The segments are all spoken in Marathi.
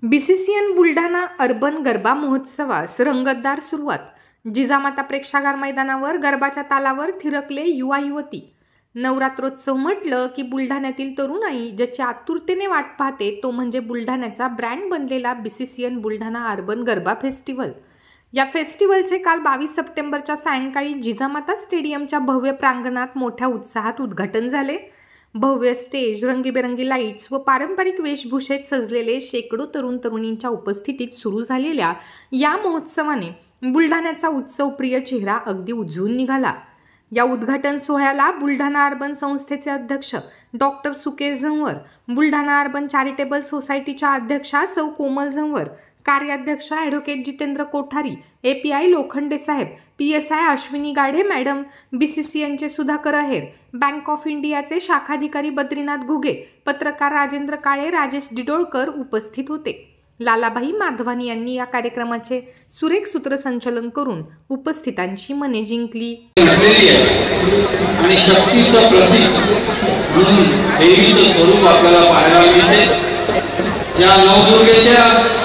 बीसीसीएन बुलढाणा अर्बन गरबा महोत्सवास रंगतदार सुरुवात। जिजामाता प्रेक्षागार मैदानावर गरबाच्या तालावर थिरकले युवा युवती। नवरात्रोत्सव म्हटलं की बुलढाण्यातील तरुणाई ज्याची आतुरतेने वाट पाहते तो म्हणजे बुलढाण्याचा ब्रँड बनलेला BCCN Buldhana urban garba festival. या फेस्टिवलचे काल 22 सप्टेंबरच्या सायंकाळी जिजामाता स्टेडियमच्या भव्य प्रांगणात मोठ्या उत्साहात उद्घाटन झाले। भव्य स्टेज, रंगीबेरंगी लाईट्स व पारंपरिक वेशभूषेत सजलेले शेकडो तरुण तरुणींच्या उपस्थितीत सुरू झालेल्या या महोत्सवाने बुलढाण्याचा उत्सवप्रिय चेहरा अगदी उजळून निघाला। या उद्घाटन सोहळ्याला बुलढाणा अर्बन संस्थेचे अध्यक्ष doctor Sukesh Zanwar, Buldhana urban charitable सोसायटीच्या अध्यक्षा सौ कोमल झंवर, कार्याध्यक्ष advocate Jitendra Kothari, API Lokhande saheb, PSI Ashwini Gadhe madam, बीसीसीएनचे Sudhakar अहेर, बँक ऑफ इंडियाचे शाखाधिकारी बद्रीनाथ घुगे, पत्रकार राजेंद्र काळे, राजेश डिडोळकर उपस्थित होते। लालाबाई माधवानी यांनी या कार्यक्रमाचे सुरेख सूत्रसंचालन करून उपस्थितांची मने जिंकली। आणि शक्तीचं प्रतीक म्हणून देवीचं स्वरूप आपल्याला पाहायला मिळते। या नवदुर्गेच्या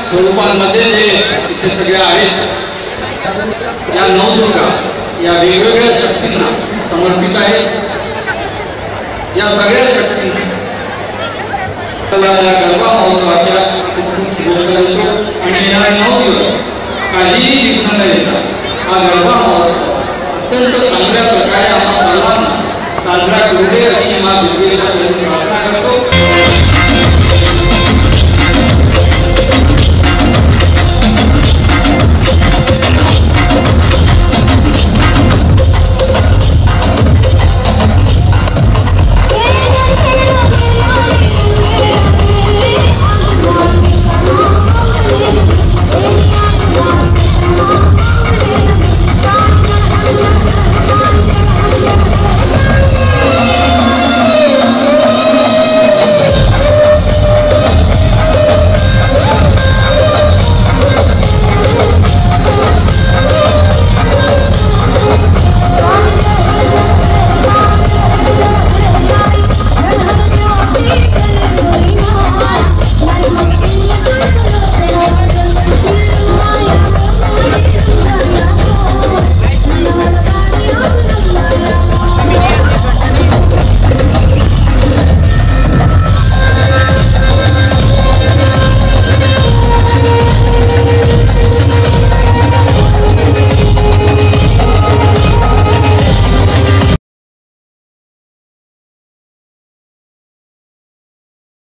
स्वरूपांमध्ये जे इथे सगळे आहेत, या नवदुर्गा या वेगवेगळ्या शक्तींना समर्पित आहेत। या सगळ्या शक्ती गरबा महोत्सवाच्या आणि या 9 दिवस काहीही विघ्न न येता हा गरबा महोत्सव अत्यंत चांगल्या प्रकारे आपण सर्वांना साजरा करू दे अशी